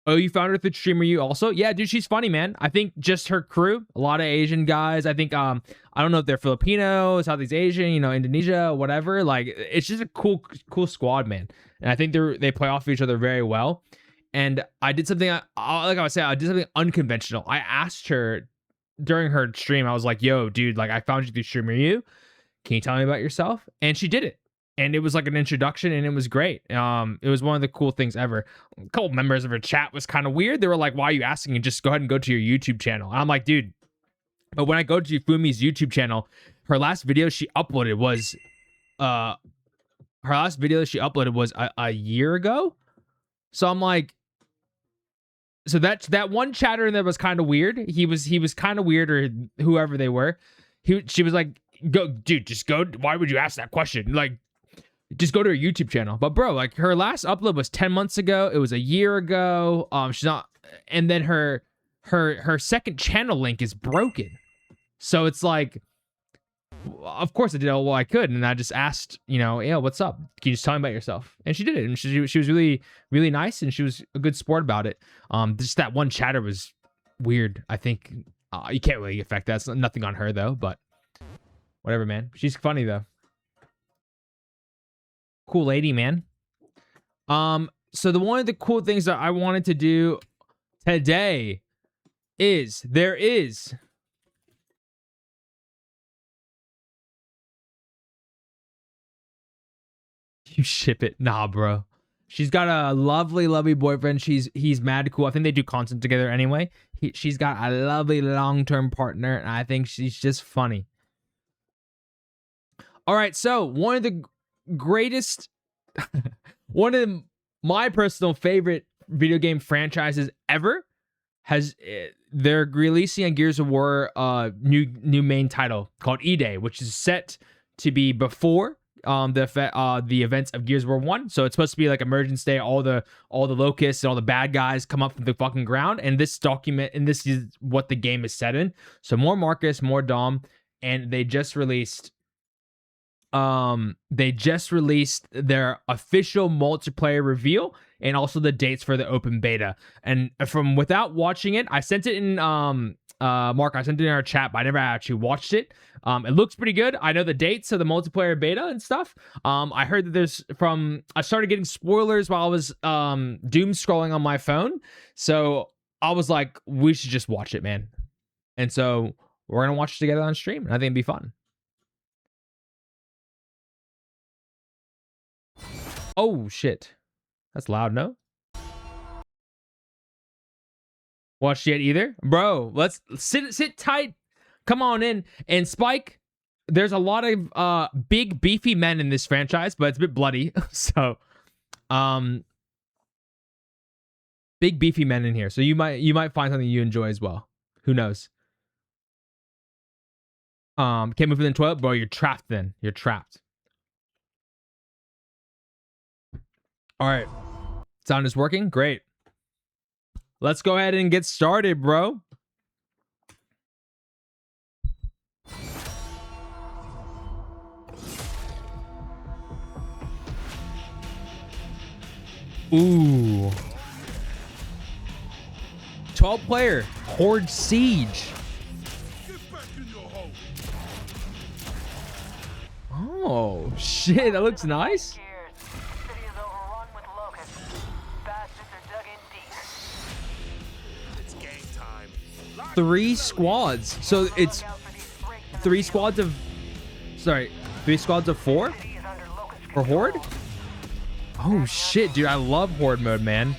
Oh, you found her through Streamer You also? Yeah, dude, she's funny, man. I think just her crew, a lot of Asian guys. I think I don't know if they're Filipino, Southeast Asian, you know, Indonesia, whatever. Like, it's just a cool squad, man. And I think they play off of each other very well. And I did something, like I was saying, I did something unconventional. I asked her during her stream, I was like, yo, dude, like, I found you through Streamer You. Can you tell me about yourself? And she did it. And it was like an introduction, and it was great. It was one of the cool things ever. A couple members of her chat was kind of weird. They were like, why are you asking? And just go ahead and go to your YouTube channel. And I'm like, dude, but when I go to Fumi's YouTube channel, her last video she uploaded was a year ago. So I'm like, so that one chatter in there was kind of weird. He was kind of weird, or whoever they were. She was like, go, dude, just go. Why would you ask that question? Like, just go to her YouTube channel. But bro, like, her last upload was 10 months ago. It was a year ago. She's not, and then her second channel link is broken. So it's like, of course I did all I could, and I just asked, you know, yeah, what's up? Can you just tell me about yourself? And she did it, and she was really, really nice, and she was a good sport about it. Just that one chatter was weird. I think you can't really affect that. It's nothing on her though, but whatever, man. She's funny though. Cool lady, man. So one of the cool things that I wanted to do today is you ship it. Nah, bro. She's got a lovely boyfriend. He's mad cool. I think they do content together anyway. She's got a lovely long-term partner, and I think she's just funny. All right, so one of the greatest, one of my personal favorite video game franchises ever they're releasing a Gears of War new main title called E-Day, which is set to be before the events of Gears of War 1. So it's supposed to be like Emergence Day, all the locusts and all the bad guys come up from the fucking ground, and this is what the game is set in. So more Marcus, more Dom, and they just released their official multiplayer reveal and also the dates for the open beta. And from without watching it, I sent it in Mark, I sent it in our chat, but I never actually watched it. It looks pretty good. I know the dates of the multiplayer beta and stuff. I heard that I started getting spoilers while I was doom scrolling on my phone. So I was like, we should just watch it, man. And so we're gonna watch it together on stream, and I think it'd be fun. Oh shit, that's loud. No, watched yet either, bro. Let's sit tight. Come on in. And Spike, there's a lot of big beefy men in this franchise, but it's a bit bloody. So big beefy men in here, so you might find something you enjoy as well. Who knows? Can't move in the toilet, bro. You're trapped. Then you're trapped. All right, sound is working. Great. Let's go ahead and get started, bro. Ooh. 12-player Horde Siege. Oh, shit. That looks nice. Three squads. So it's three squads of four for Horde. Oh shit, dude, I love Horde mode, man.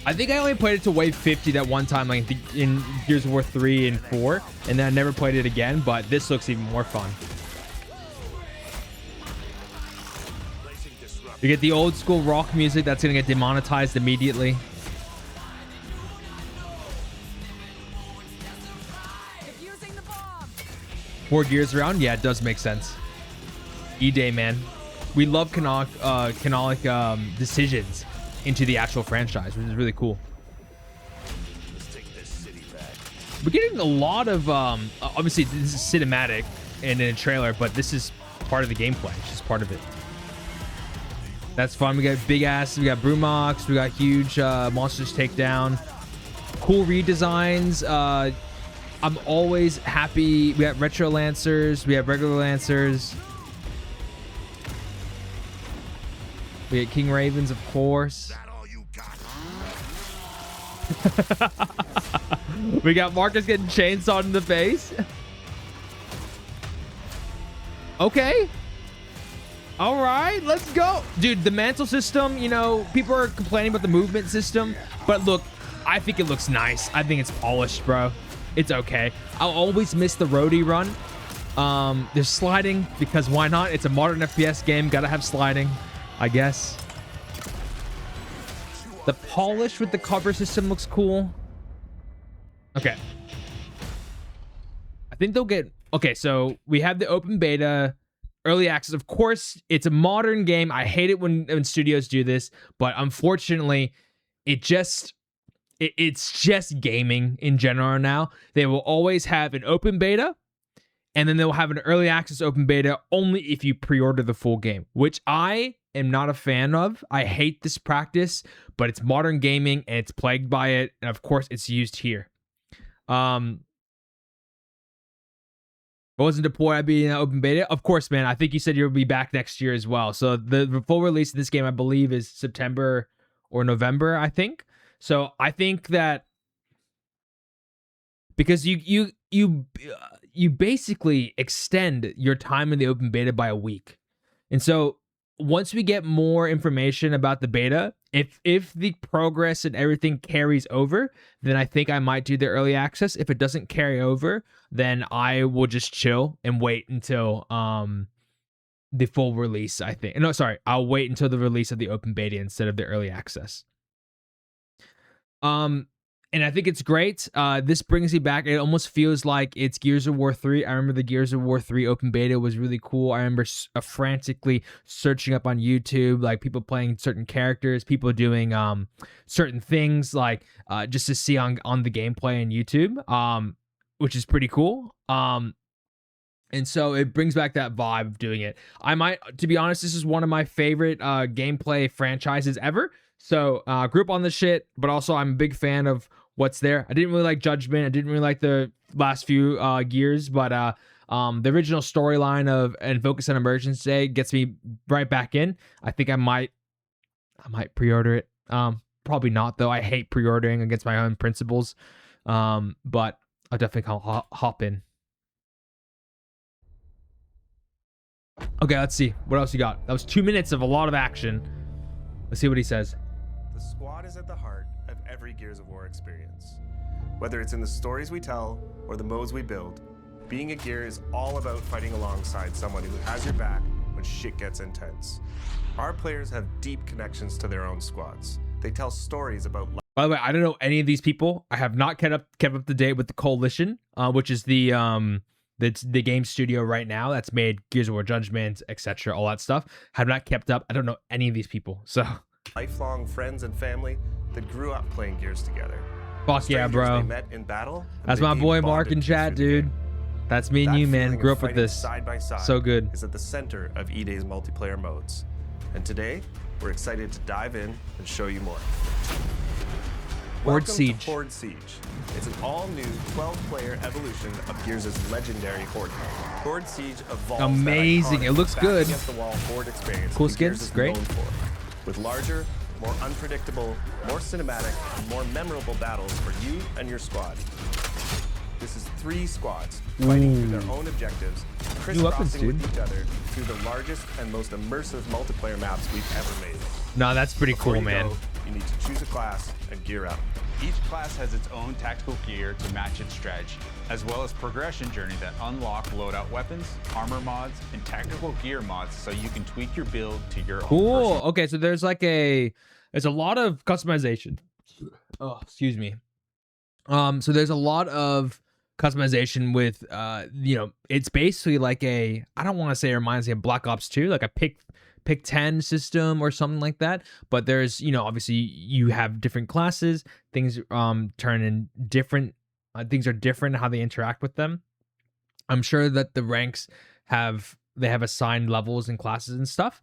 I think I only played it to wave 50 that one time, like in Gears of War 3 and 4, and then I never played it again, but this looks even more fun. You get the old school rock music that's gonna get demonetized immediately. More Gears around? Yeah, it does make sense. E-Day, man. We love canonic decisions into the actual franchise, which is really cool. Let's take this city back. We're getting a lot of obviously this is cinematic and in a trailer, but this is part of the gameplay. It's just part of it. That's fun. We got big ass. We got Brummox. We got huge monsters takedown. Cool redesigns. I'm always happy. We got retro lancers. We have regular lancers. We get King Ravens, of course. We got Marcus getting chainsawed in the face. Okay. All right, let's go. Dude, the mantle system, you know, people are complaining about the movement system, but look, I think it looks nice. I think it's polished, bro. It's okay. I'll always miss the roadie run. There's sliding because why not? It's a modern FPS game. Gotta have sliding, I guess. The polish with the cover system looks cool. Okay. I think they'll get... Okay, so we have the open beta, early access. Of course, it's a modern game. I hate it when studios do this, but unfortunately, it's just gaming in general now. They will always have an open beta, and then they'll have an early access open beta only if you pre-order the full game, which I am not a fan of. I hate this practice, but it's modern gaming and it's plagued by it, and of course it's used here. Wasn't deployed, I'd be in open beta. Of course, man. I think you said you'll be back next year as well. So the full release of this game, I believe, is September or November, I think. So I think that because you basically extend your time in the open beta by a week. And so once we get more information about the beta, if the progress and everything carries over, then I think I might do the early access. If it doesn't carry over, then I will just chill and wait until the full release, I think. No, sorry. I'll wait until the release of the open beta instead of the early access. And I think it's great. This brings me back. It almost feels like it's Gears of War 3. I remember the Gears of War 3 open beta was really cool. I remember frantically searching up on YouTube, like people playing certain characters, people doing certain things, like just to see on the gameplay on YouTube, which is pretty cool. And so it brings back that vibe of doing it. I might, to be honest, this is one of my favorite gameplay franchises ever. So grew up on this shit, but also I'm a big fan of what's there. I didn't really like Judgment. I didn't really like the last few Gears, but the original storyline of and Focus on Emergence Day gets me right back in. I think I might pre-order it. Probably not though. I hate pre-ordering against my own principles. But I'll definitely hop in. Okay, let's see. What else you got? That was 2 minutes of a lot of action. Let's see what he says. The squad is at the heart of every Gears of War experience. Whether it's in the stories we tell or the modes we build, being a Gear is all about fighting alongside someone who has your back when shit gets intense. Our players have deep connections to their own squads. They tell stories about life. By the way, I don't know any of these people. I have not kept up to date with the Coalition, which is the game studio right now that's made Gears of War Judgment, etc., all that stuff. Have not kept up. I don't know any of these people. So lifelong friends and family that grew up playing Gears together. Fuck yeah, bro. They met in battle. That's my boy Mark in chat, dude. That's me and you, man. Grew up with this. Side by side so good. Is at the center of E-Day's multiplayer modes. And today, we're excited to dive in and show you more. Horde Siege. To Horde Siege. It's an all-new 12-player evolution of Gears' legendary Horde mode. Horde Siege evolves. Amazing. It looks good. The-wall Horde experience cool skins. Great. With larger, more unpredictable, more cinematic, and more memorable battles for you and your squad. This is 3 squads fighting through their own objectives, crisscrossing with each other through the largest and most immersive multiplayer maps we've ever made. No, that's pretty cool, man. You need to choose a class and gear up. Each class has its own tactical gear to match its strategy, as well as progression journey that unlock loadout weapons, armor mods, and tactical gear mods so you can tweak your build to your own. Cool. Okay, so there's a lot of customization. Oh, excuse me. So there's a lot of customization with it's basically like I don't want to say it reminds me of Black Ops 2, like a pick 10 system or something like that, but there's obviously you have different classes, things turn in different things are different how they interact with them. I'm sure that the ranks have assigned levels and classes and stuff.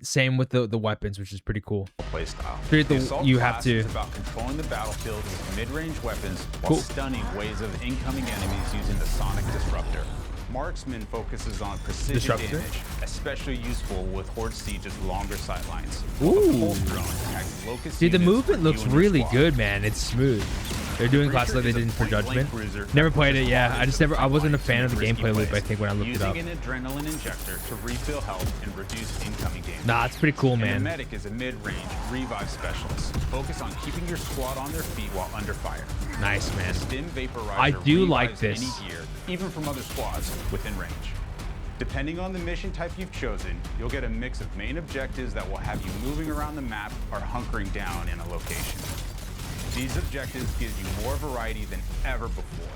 same with the weapons, which is pretty cool. Playstyle. Treat The the- assault you have class to- is about controlling the battlefield with mid-range weapons while Cool. stunning waves of incoming enemies using the Sonic Disruptor. Marksman focuses on precision Disruptor? damage, especially useful with Horde Siege's longer sightlines. Ooh. The Pulse Drone attacks locust Dude, the units movement for looks you and your really squad. good, man. It's smooth. They're doing classes like they did for Judgment. Never played it, yeah. I wasn't a fan of the gameplay loop, I think, when I looked it up. Using an adrenaline injector to refill health and reduce incoming damage. Nah, it's pretty cool, And the man. medic is a mid-range revive specialist. Focus on keeping your squad on their feet while under fire. Nice, man. Stim vaporizer I do like revives this. any gear, even from other squads within range. Depending on the mission type you've chosen, you'll get a mix of main objectives that will have you moving around the map or hunkering down in a location. These objectives give you more variety than ever before,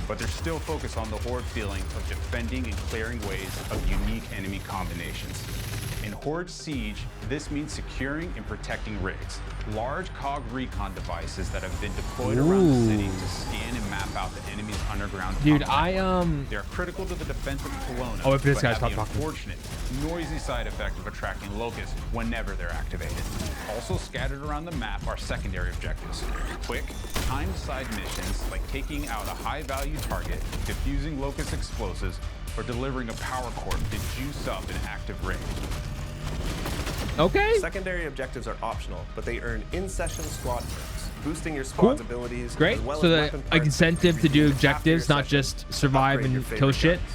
but they're still focused on the Horde feeling of defending and clearing waves of unique enemy combinations. In Horde Siege, this means securing and protecting rigs, large cog recon devices that have been deployed around the city to scan and map out the enemy's underground. Dude, combat. They are critical to the defense of Kelowna, Oh, if this but guy's have the talking. unfortunate, noisy side effect of attracting locusts whenever they're activated. Also scattered around the map are secondary objectives. Quick, timed side missions like taking out a high-value target, defusing locust explosives, or delivering a power core to juice up an active rig. Okay. Secondary objectives are optional, but they earn in-session squad perks, boosting your squad's Cool. abilities. Great. As well So as the weapon parts incentive to do you can after objectives, your not session just to survive upgrade your and kill favorite shit. guns.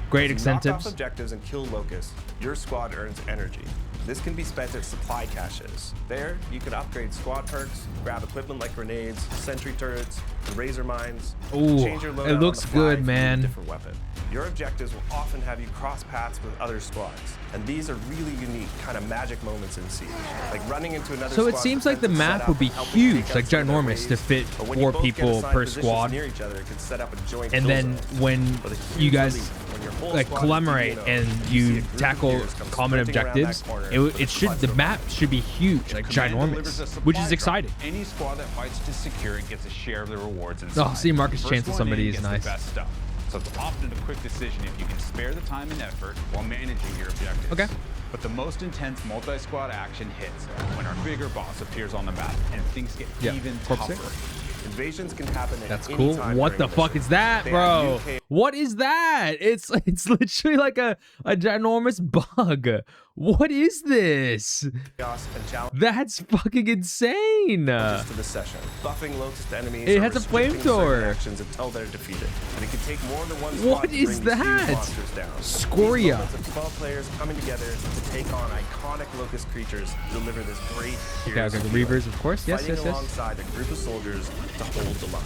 Great If you knock off incentives. objectives and kill locusts, your squad earns energy. This can be spent at supply caches. There, you can upgrade squad perks, grab equipment like grenades, sentry turrets, and razor mines. Ooh, change your it loadout on looks the fly good, if you need a man. different weapon. Your objectives will often have you cross paths with other squads, and these are really unique kind of magic moments in Siege, like running into another So it squad's seems like the defensive map setup would be and helping huge, take out like some of their ginormous, to waves. fit But when you 4 both get people assigned per positions squad. near each other, it can set up a joint And kill then zone when with a you huge guys relief. When your whole like squad is collaborate DNO, and see a you group of tackle gears come common sprinting around that objectives, corner it with a should, the clutch map should be huge, like Command delivers a ginormous, supply which is drop. exciting. Any squad that fights to secure it gets a share of the rewards inside. Oh, see Marcus First chancel one somebody in is gets the nice. best stuff. So it's often a quick decision if you can spare the time and effort while managing your objectives. Okay. But the most intense multi-squad action hits when our bigger boss appears on the map and things get Yeah, even Corp tougher. six. Invasions can happen at That's any cool. time What during the a fuck mission. is that, They bro? have new What is that? It's literally like a ginormous bug. What is this? chaos and challenges That's fucking insane. to the session. Buffing locust enemies. It or has a restricting flamethrower. certain actions until they're defeated. And it can take more than one squad What to bring is these huge that? monsters down. Scoria. These moments of 12 players coming together to take on iconic locust creatures deliver this great Okay, hero's okay, the feeling. Reavers, of course. Yes, Fighting yes, yes. alongside a group of soldiers to hold the line.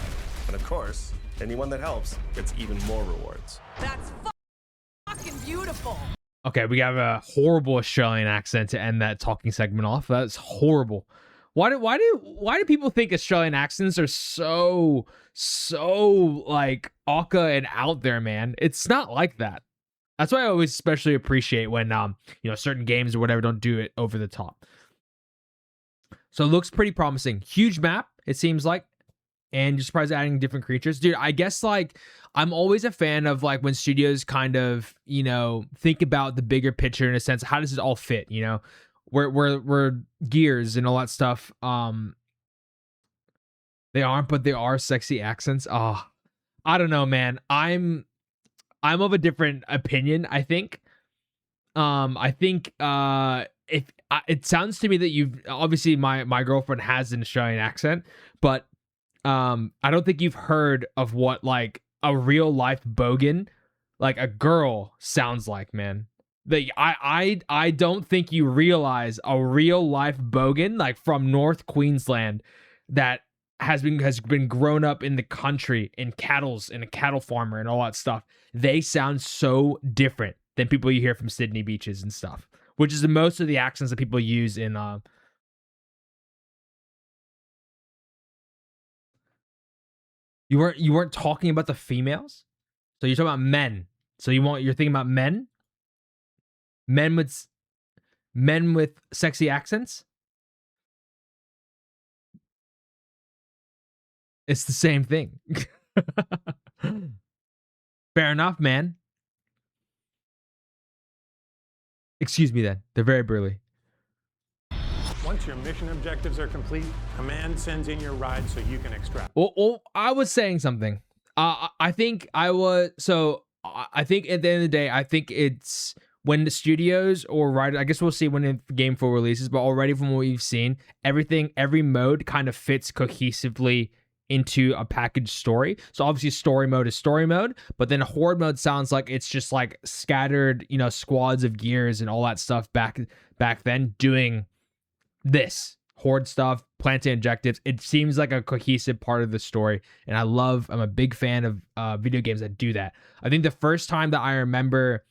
And of course, anyone that helps gets even more rewards. That's fucking beautiful. Okay, we have a horrible Australian accent to end that talking segment off. That's horrible. Why do people think Australian accents are so like Aka and out there, man? It's not like that. That's why I always especially appreciate when certain games or whatever don't do it over the top. So it looks pretty promising. Huge map, it seems like. And you're surprised adding different creatures. Dude, I guess like I'm always a fan of like when studios kind of, think about the bigger picture in a sense. How does it all fit, We're gears and all that stuff. They aren't, but they are sexy accents. Oh, I don't know, man. I'm of a different opinion, I think. If it sounds to me that you've obviously my girlfriend has an Australian accent, but I don't think you've heard of what like a real life bogan, like a girl, sounds like, man. I don't think you realize a real life bogan, like from North Queensland, that has been grown up in the country in cattle's and a cattle farmer and all that stuff. They sound so different than people you hear from Sydney beaches and stuff, which is most of the accents that people use in You weren't talking about the females? So you're talking about men. So you're thinking about men? Men with sexy accents? It's the same thing. Fair enough, man. Excuse me then. They're very burly. Once your mission objectives are complete, command sends in your ride so you can extract. Well, I was saying something. I think I was I think at the end of the day, I think it's when the studios or writers, I guess we'll see when the game full releases, but already from what we've seen, every mode kind of fits cohesively into a packaged story. So obviously story mode is story mode, but then horde mode sounds like it's just like scattered, squads of gears and all that stuff back then doing this horde stuff, planting objectives. It seems like a cohesive part of the story, and I'm a big fan of video games that do that. I think the first time that I remember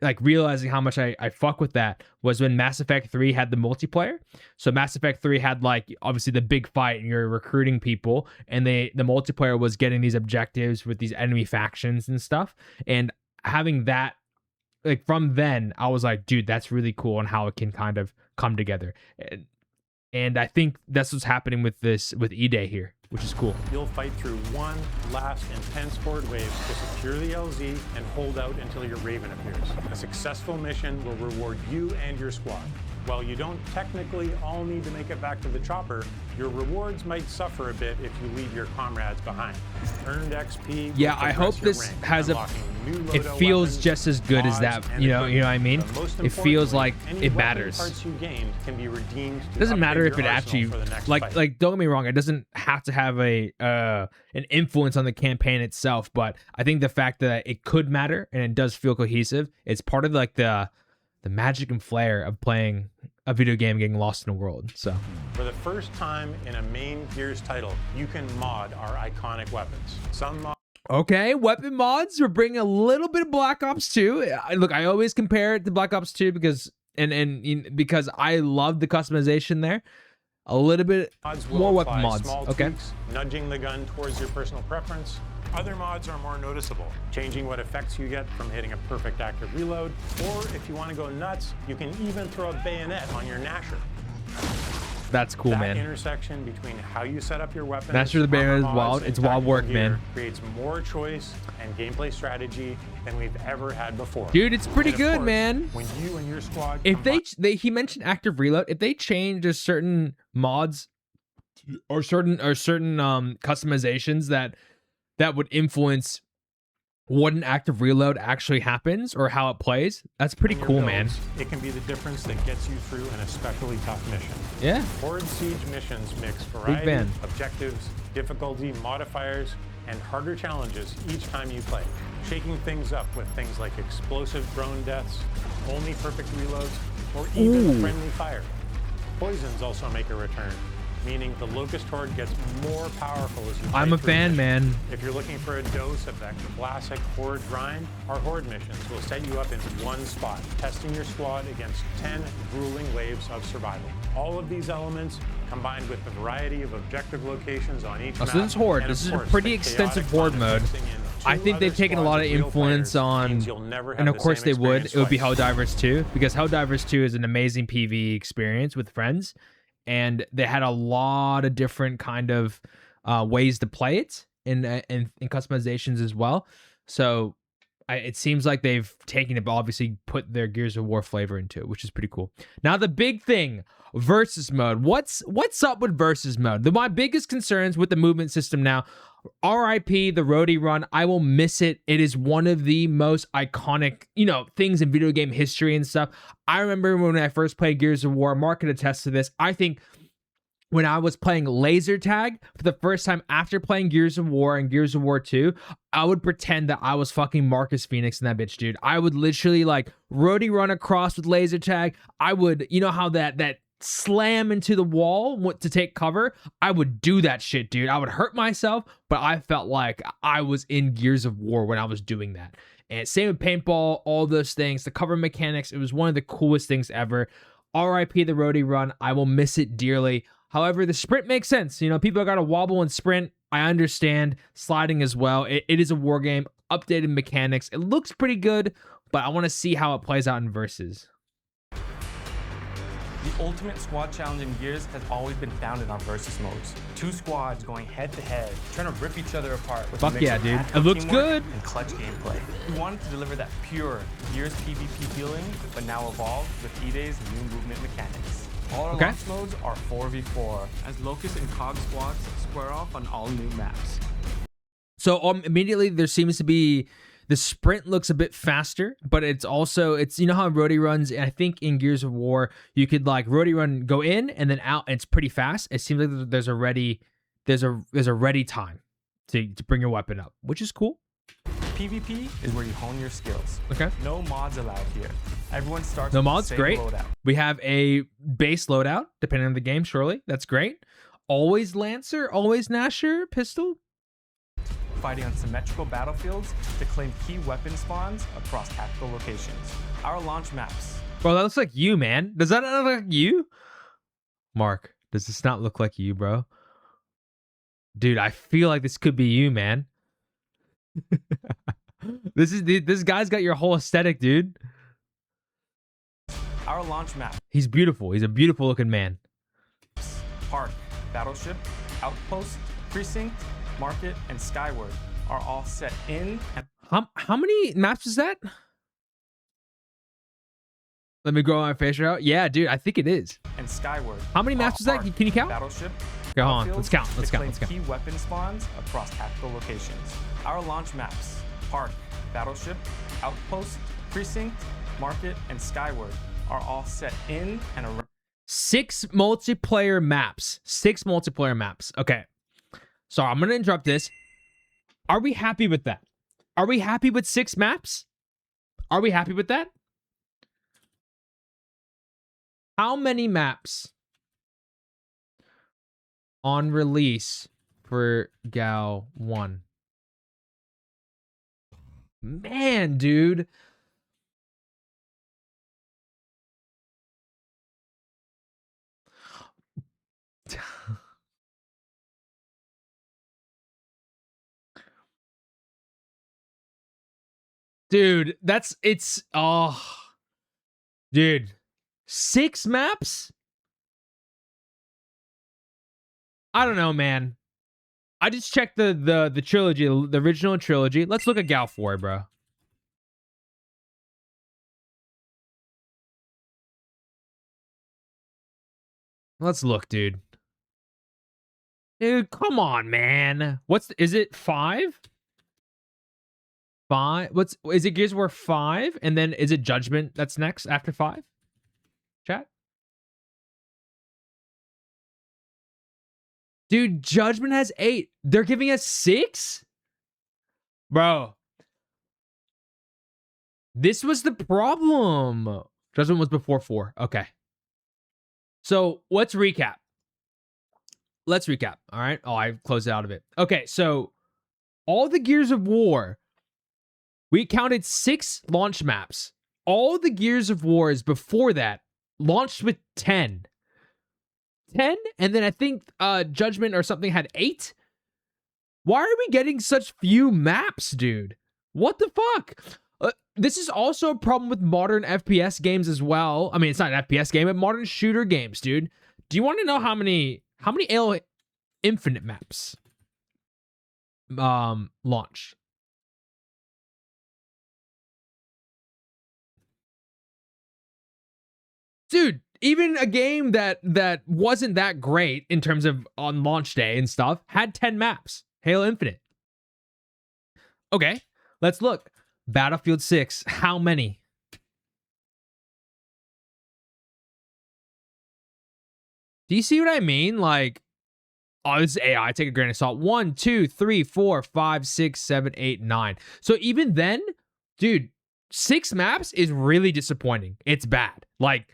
like realizing how much I fuck with that was when Mass Effect 3 had the multiplayer. So Mass Effect 3 had like obviously the big fight and you're recruiting people, and the multiplayer was getting these objectives with these enemy factions and stuff. And having that, like from then I was like, dude, that's really cool and how it can kind of come together. And I think that's what's happening with E-Day here, which is cool. You'll fight through one last intense horde wave to secure the LZ and hold out until your Raven appears. A successful mission will reward you and your squad. While you don't technically all need to make it back to the chopper, your rewards might suffer a bit if you leave your comrades behind. Earned XP. Yeah, I hope this has it feels just as good as that. You know what I mean? It feels like it matters. Parts you gained can be redeemed. It doesn't matter if it actually like don't get me wrong, it doesn't have to have an influence on the campaign itself, but I think the fact that it could matter and it does feel cohesive, it's part of like the magic and flair of playing a video game getting lost in a world. So for the first time in a main Gears title, you can mod our iconic weapons. Okay, weapon mods. We're bringing a little bit of Black Ops 2. Look, I always compare it to Black Ops 2 because because I love the customization there. A little bit more weapon mods. Okay, tweaks, nudging the gun towards your personal preference. Other mods are more noticeable, changing what effects you get from hitting a perfect active reload, or if you want to go nuts, you can even throw a bayonet on your Gnasher. That's cool, that man. Intersection between how you set up your weapons, Gnasher the bayonet is wild. It's wild work, man. Creates more choice and gameplay strategy than we've ever had before. Dude, it's pretty good, course, man. When you and your squad, if he mentioned active reload, if they change a certain mods or certain customizations that would influence what an active reload actually happens or how it plays, that's pretty cool, man. It can be the difference that gets you through an especially tough mission. Yeah. Horde Siege missions mix variety, objectives, difficulty, modifiers, and harder challenges each time you play, shaking things up with things like explosive drone deaths, only perfect reloads, or even friendly fire. Poisons also make a return, meaning the Locust Horde gets more powerful as you play. I'm a fan, man. If you're looking for a dose of that classic Horde grind, our Horde missions will set you up in one spot, testing your squad against 10 grueling waves of survival. All of these elements, combined with the variety of objective locations on each map. So this is Horde. This is a pretty extensive Horde mode. I think they've taken a lot of influence on, and of course they would. It would be Helldivers 2, because Helldivers 2 is an amazing PvE experience with friends. And they had a lot of different kind of ways to play it in customizations as well. So it seems like they've taken it, but obviously put their Gears of War flavor into it, which is pretty cool. Now the big thing, versus mode. What's up with versus mode? My biggest concerns with the movement system now. RIP the roadie run. I will miss it. It is one of the most iconic, things in video game history and stuff. I remember when I first played Gears of War. Mark can attest to this. I think when I was playing laser tag for the first time after playing Gears of War and Gears of War 2, I would pretend that I was fucking Marcus Phoenix in that bitch, dude. I would literally like roadie run across with laser tag. I would, how that slam into the wall to take cover, I would do that shit, dude. I would hurt myself, but I felt like I was in Gears of War when I was doing that. And same with paintball, all those things, the cover mechanics, it was one of the coolest things ever. RIP the roadie run. I will miss it dearly. However, the sprint makes sense. People got to wobble and sprint. I understand sliding as well. It is a war game, updated mechanics. It looks pretty good, but I want to see how it plays out in Versus. The ultimate squad challenge in Gears has always been founded on versus modes. Two squads going head to head, trying to rip each other apart. With Fuck yeah, dude. It looks good. And clutch gameplay. We wanted to deliver that pure Gears PvP feeling, but now evolved with E-Day's new movement mechanics. All our Okay. launch modes are 4v4, as Locust and Cog squads square off on all new maps. So immediately there seems to be the sprint looks a bit faster, but it's you know how Roadie runs. I think in Gears of War you could like Roadie run, go in and then out, and it's pretty fast. It seems like there's a ready time to bring your weapon up, which is cool. PvP is where you hone your skills. Okay. No mods allowed here. Everyone starts No with mods, the same great. loadout. We have a base loadout depending on the game. Surely that's great. Always Lancer, always Gnasher, pistol. Fighting on symmetrical battlefields to claim key weapon spawns across tactical locations. Our launch maps. Bro, that looks like you, man. Does that not look like you? Mark, does this not look like you, bro? Dude, I feel like this could be you, man. This guy's got your whole aesthetic, dude. Our launch map. He's beautiful. He's a beautiful looking man. Park, Battleship, Outpost, Precinct, Market, and Skyward are all set in. How many maps is that? Let me grow my facial out. Yeah, dude, I think it is. And Skyward. How many maps is that? Park, Can you count? Battleship. Go on. Let's count. Let's count. Let's count. Key weapon spawns across tactical locations. Our launch maps. Park, Battleship, Outpost, Precinct, Market, and Skyward are all set in and around. 6 multiplayer maps. 6 multiplayer maps. Okay. So I'm going to interrupt this. Are we happy with that? Are we happy with 6 maps? Are we happy with that? How many maps on release for Gal 1? Man, dude. Dude, dude, 6 maps? I don't know, man. I just checked the trilogy, the original trilogy. Let's look at Gal 4, bro. Let's look, dude. Dude, come on, man. Is it 5? 5? Is it Gears of War 5? And then is it Judgment that's next after 5? Chat? Dude, Judgment has 8. They're giving us 6? Bro. This was the problem. Judgment was before 4. Okay. So let's recap. All right. Oh, I closed it out of it. Okay. So all the Gears of War, we counted 6 launch maps. All the Gears of Wars before that launched with 10. 10? And then I think Judgment or something had 8? Why are we getting such few maps, dude? What the fuck? This is also a problem with modern FPS games as well. I mean, it's not an FPS game, but modern shooter games, dude. Do you want to know how many Halo Infinite maps launch? Dude, even a game that wasn't that great in terms of on launch day and stuff had 10 maps. Halo Infinite. Okay, let's look. Battlefield 6, how many? Do you see what I mean? Like, oh, this is AI. Take a grain of salt. 1, 2, 3, 4, 5, 6, 7, 8, 9. So even then, dude, 6 maps is really disappointing. It's bad. Like,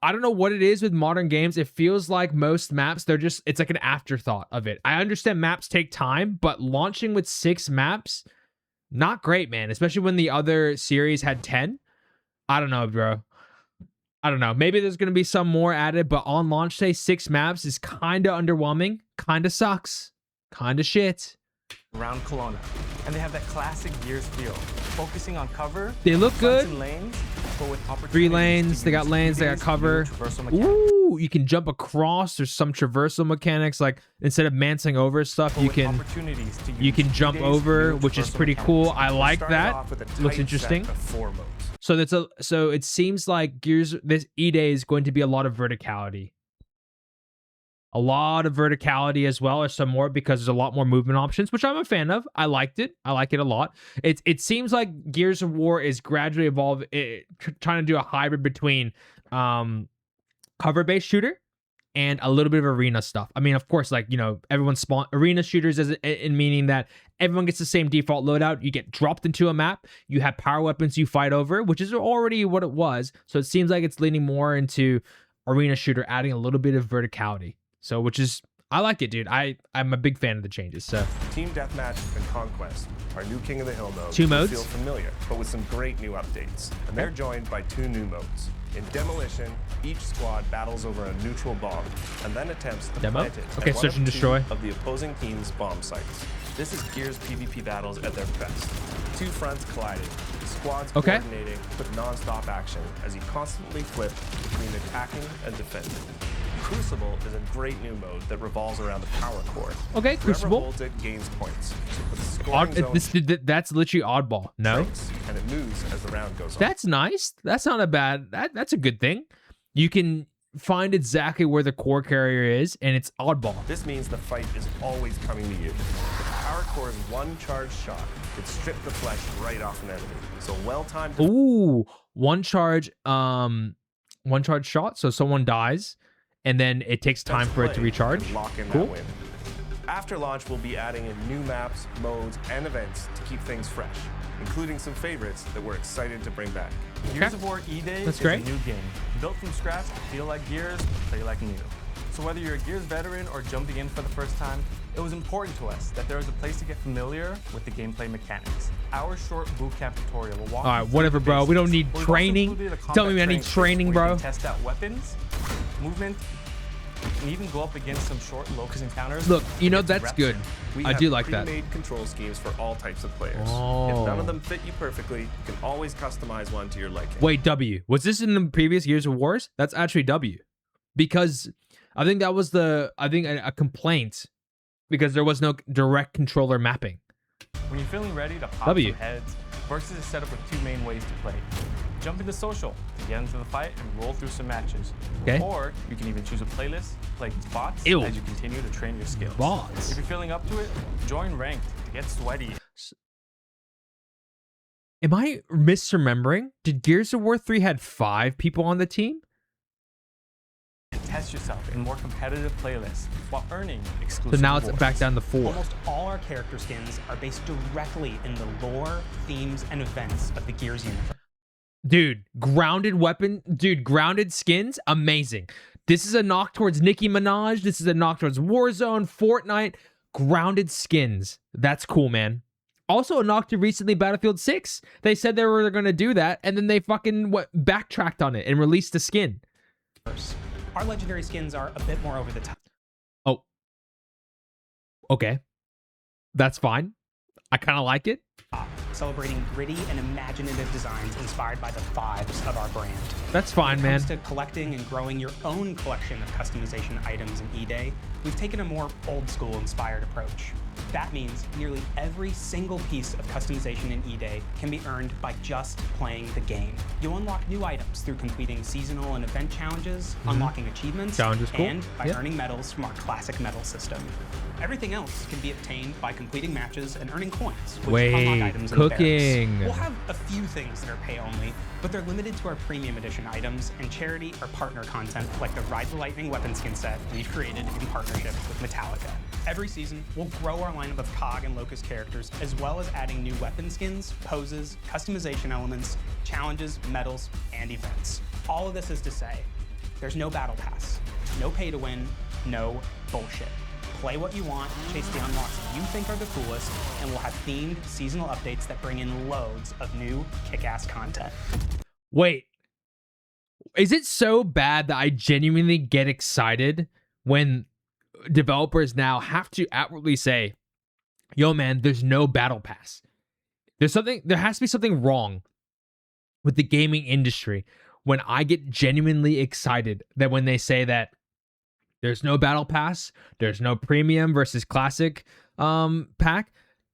I don't know what it is with modern games. It feels like most maps, it's like an afterthought of it. I understand maps take time, but launching with 6 maps, not great, man. Especially when the other series had 10. I don't know, bro. I don't know. Maybe there's going to be some more added, but on launch day, 6 maps is kind of underwhelming. Kind of sucks. Kind of shit. Around Kelowna. And they have that classic Gears feel, focusing on cover. They look good. Lanes, but with 3 lanes. They got lanes. They got cover. Ooh, you can jump across. There's some traversal mechanics. Like instead of mancing over stuff, you can jump over, which is pretty cool. I like that. Looks interesting. 4 modes. So so it seems like Gears this E-Day is going to be a lot of verticality. A lot of verticality as well, or some more, because there's a lot more movement options, which I'm a fan of. I liked it. I like it a lot. It seems like Gears of War is gradually evolving, trying to do a hybrid between cover-based shooter and a little bit of arena stuff. I mean, of course, like, you know, everyone spawn arena shooters as in meaning that everyone gets the same default loadout. You get dropped into a map. You have power weapons you fight over, which is already what it was. So it seems like it's leaning more into arena shooter, adding a little bit of verticality. So, which is, I like it, dude. I'm a big fan of the changes. So, Team Deathmatch and Conquest, our new King of the Hill modes, 2 modes? feel familiar, but with some great new updates. And they're joined by 2 new modes. In Demolition, each squad battles over a neutral bomb and then attempts to plant it Okay, at one search and of 2 destroy. of the opposing team's bomb sites. This is Gears PvP battles at their best. 2 fronts colliding, squads coordinating with non-stop action as you constantly flip between attacking and defending. Crucible is a great new mode that revolves around the power core. Okay, Whoever Crucible. holds it gains points. With scoring zones That's literally oddball. No, traits, and it moves as the round goes on. that's nice. That's not a bad. That's a good thing. You can find exactly where the core carrier is, and it's oddball. This means the fight is always coming to you. The power core's one charged shot could strip the flesh right off an enemy. So well-timed. Ooh, one charge shot. So someone dies, and then it takes time for it to recharge. Lock in Cool. that win. After launch, we'll be adding in new maps, modes, and events to keep things fresh, including some favorites that we're excited to bring back. Gears of War E-Day That's is great. a new game. Built from scratch, feel like Gears, play like new. So whether you're a Gears veteran or jumping in for the first time, it was important to us that there was a place to get familiar with the gameplay mechanics. Our short bootcamp tutorial will walk All right, you through whatever, the bro. We don't basics. need We've also training. included a Tell me combat I need space training, where you bro. can test out weapons, movement, and even go up against some short locust encounters. Look, you know, and get that's reps good. in. We I have do like that. pre-made control schemes for all types of players. Oh. If none of them fit you perfectly, you can always customize one to your liking. Wait, W. Was this in the previous Gears of Wars? That's actually W. Because I think that was a complaint, because there was no direct controller mapping. When you're feeling ready to pop W. some heads, Versus is set up with 2 main ways to play. Jump into social to get into the fight and roll through some matches. Okay. Or you can even choose a playlist, play against bots Ew. as you continue to train your skills. Bots. If you're feeling up to it, join ranked to get sweaty. Am I misremembering? Did Gears of War 3 had 5 people on the team? And test yourself in more competitive playlists while earning So exclusive now it's rewards. back down to 4. Almost all our character skins are based directly in the lore, themes, and events of the Gears universe. Dude, grounded skins, amazing. This is a knock towards Nicki Minaj. This is a knock towards Warzone, Fortnite. Grounded skins. That's cool, man. Also a knock to recently Battlefield 6. They said they were going to do that, and then they fucking backtracked on it and released the skin. Our legendary skins are a bit more over the top. Oh. Okay. That's fine. I kind of like it. Celebrating gritty and imaginative designs inspired by the vibes of our brand. That's fine, When it man. comes to collecting and growing your own collection of customization items in E-Day, we've taken a more old school inspired approach. That means nearly every single piece of customization in E-Day can be earned by just playing the game. You'll unlock new items through completing seasonal and event challenges, unlocking achievements, Challenges, cool. and by Yeah. earning medals from our classic medal system. Everything else can be obtained by completing matches and earning coins, which Wait, unlock items in the barracks. cooking. We'll have a few things that are pay only, but they're limited to our premium edition items and charity or partner content like the Ride the Lightning weapon skin set we've created in partnership with Metallica. Every season, we'll grow our lineup of COG and Locust characters, as well as adding new weapon skins, poses, customization elements, challenges, medals, and events. All of this is to say, there's no battle pass, no pay to win, no bullshit. Play what you want, chase the unlocks you think are the coolest, and we'll have themed seasonal updates that bring in loads of new kick-ass content. Wait. Is it so bad that I genuinely get excited when developers now have to outwardly say, yo, man, there's no battle pass? There has to be something wrong with the gaming industry when I get genuinely excited that when they say that there's no battle pass, there's no premium versus classic pack,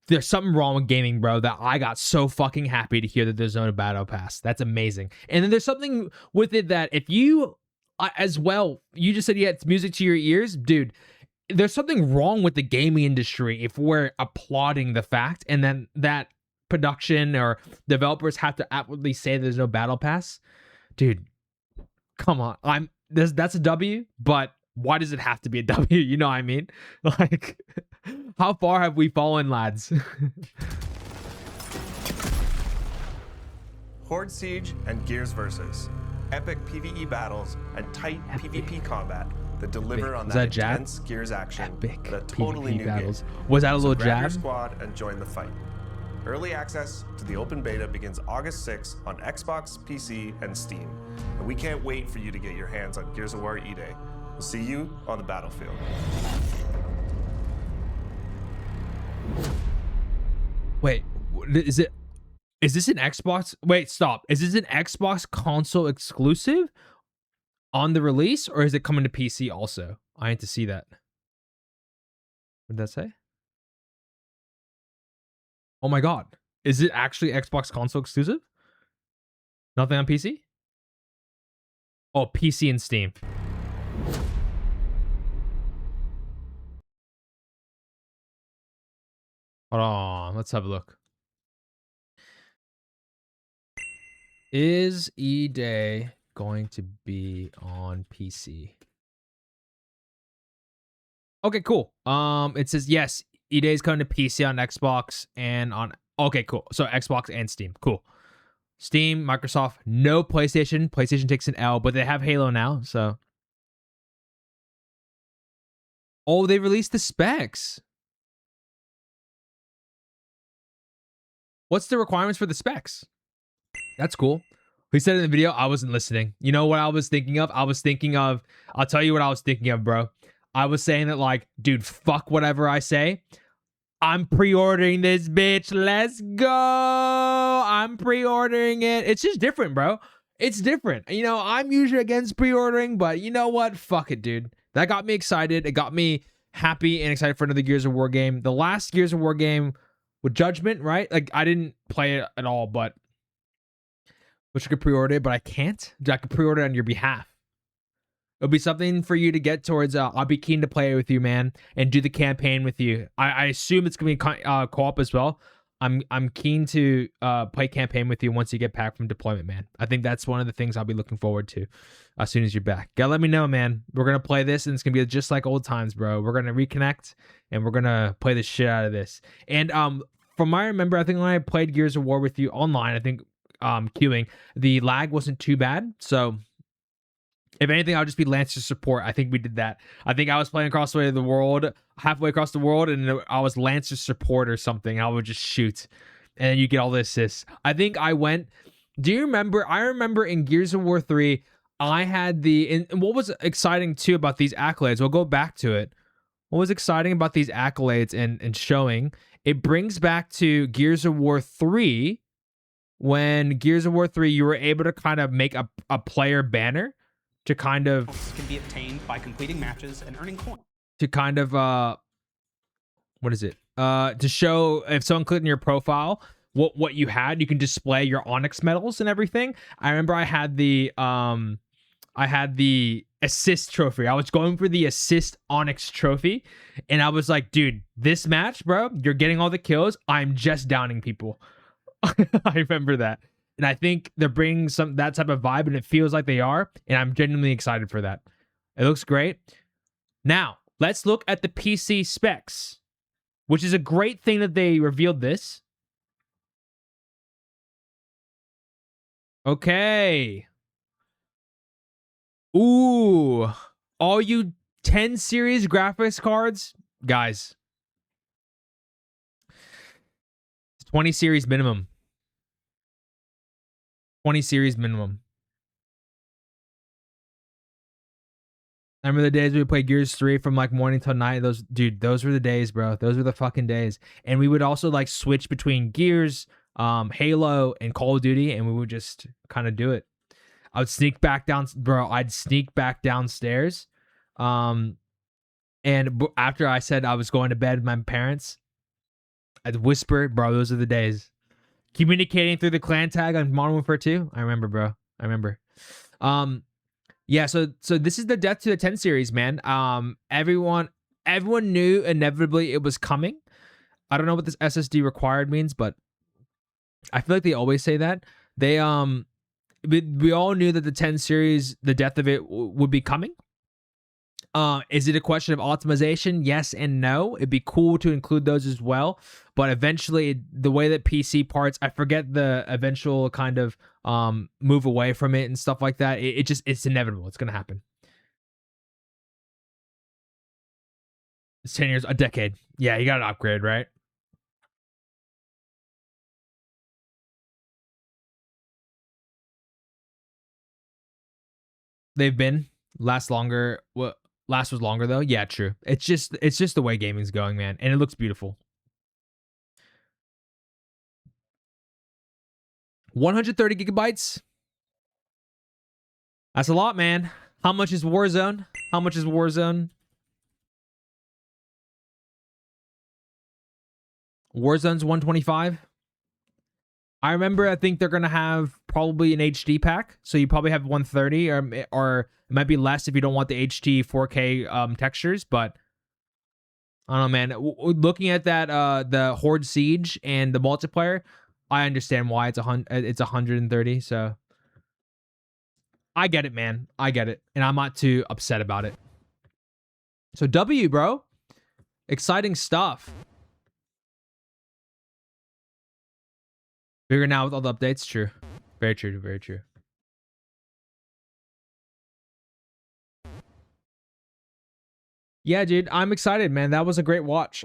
there's something wrong with gaming, bro, that I got so fucking happy to hear that there's no battle pass. That's amazing. And then there's something with it that if you, as well, you just said you had music to your ears, dude. There's something wrong with the gaming industry if we're applauding the fact, and then that production or developers have to outwardly say there's no battle pass, dude. Come on, that's a W, but why does it have to be a W? You know what I mean? Like, how far have we fallen, lads? Horde Siege and Gears Versus. Epic PvE battles and tight PvP combat that deliver on that intense Gears action Epic in a totally PvP new battles. game. Was that a little Grab your jab? squad and join the fight. Early access to the open beta begins August 6th on Xbox, PC, and Steam. And we can't wait for you to get your hands on Gears of War E-Day. We'll see you on the battlefield. Wait, is this an Xbox? Wait, stop. Is this an Xbox console exclusive on the release, or is it coming to PC also? I need to see that. What did that say? Oh my god. Is it actually Xbox console exclusive? Nothing on PC? Oh, PC and Steam. Hold on, let's have a look. Is E-Day going to be on PC? Okay, cool. It says yes, E-Day is coming to PC on Xbox and on. Okay, cool. So Xbox and Steam. Cool. Steam, Microsoft, no PlayStation. PlayStation takes an L, but they have Halo now, so. Oh, they released the specs. What's the requirements for the specs? That's cool. He said in the video, I wasn't listening. You know what I was thinking of? I'll tell you what I was thinking of, bro. I was saying that, like, dude, fuck whatever I say. I'm pre-ordering this bitch. Let's go. I'm pre-ordering it. It's just different, bro. It's different. You know, I'm usually against pre-ordering, but you know what? Fuck it, dude. That got me excited. It got me happy and excited for another Gears of War game. The last Gears of War game with Judgment, right? Like, I didn't play it at all, but wish I could pre-order it, but I can't. Dude, I could pre-order it on your behalf. It'll be something for you to get towards. I'll be keen to play it with you, man, and do the campaign with you. I assume it's gonna be co-op as well. I'm keen to play campaign with you once you get back from deployment, man. I think that's one of the things I'll be looking forward to as soon as you're back. Gotta let me know, man. We're gonna play this, and it's gonna be just like old times, bro. We're gonna reconnect, and we're gonna play the shit out of this. And from what I remember, I think when I played Gears of War with you online, I think queuing, the lag wasn't too bad, so. If anything, I'll just be Lancer's support. I think we did that. I think I was playing across the way of the world, halfway across the world, and I was Lancer's support or something. I would just shoot, and then you get all the assists. I think I went. Do you remember? I remember in Gears of War 3, I had and what was exciting too about these accolades? We'll go back to it. What was exciting about these accolades and showing? It brings back to Gears of War 3, when Gears of War 3, you were able to kind of make a player banner. To kind of can be obtained by completing matches and earning coins. To kind of what is it? To show if someone clicked in your profile what you had, you can display your Onyx medals and everything. I remember I had the assist trophy. I was going for the assist Onyx trophy, and I was like, dude, this match, bro, you're getting all the kills. I'm just downing people. I remember that. And I think they're bringing that type of vibe, and it feels like they are. And I'm genuinely excited for that. It looks great. Now, let's look at the PC specs, which is a great thing that they revealed this. Okay. Ooh. All you 10 series graphics cards, guys. 20 series minimum. 20 series minimum. I remember the days we would play Gears 3 from like morning till night. Those were the days, bro. Those were the fucking days. And we would also like switch between Gears, Halo, and Call of Duty, and we would just kind of do it. I would sneak back down, bro. I'd sneak back downstairs. And after I said I was going to bed with my parents, I'd whisper, bro. Those are the days. Communicating through the clan tag on Modern Warfare 2. I remember, bro. I remember. Yeah. So this is the Death to the 10 series, man. Everyone knew inevitably it was coming. I don't know what this SSD required means, but I feel like they always say that. They we all knew that the 10 series, the death of it would be coming. Is it a question of optimization? Yes and no. It'd be cool to include those as well. But eventually, the way that PC parts, I forget the eventual kind of move away from it and stuff like that. It's inevitable. It's going to happen. It's 10 years, a decade. Yeah, you got to upgrade, right? They've been last longer. What last was longer though? Yeah, true. It's just the way gaming's going, man, and it looks beautiful. 130 gigabytes. That's a lot, man. How much is Warzone? How much is Warzone? Warzone's 125. I remember, I think they're going to have probably an HD pack. So you probably have 130 or it might be less if you don't want the HD 4K textures. But I don't know, man. Looking at that, the Horde Siege and the multiplayer, I understand why it's 130. So I get it, man. I get it. And I'm not too upset about it. So W, bro. Exciting stuff. Bigger now with all the updates. True. Very true. Very true. Yeah, dude. I'm excited, man. That was a great watch.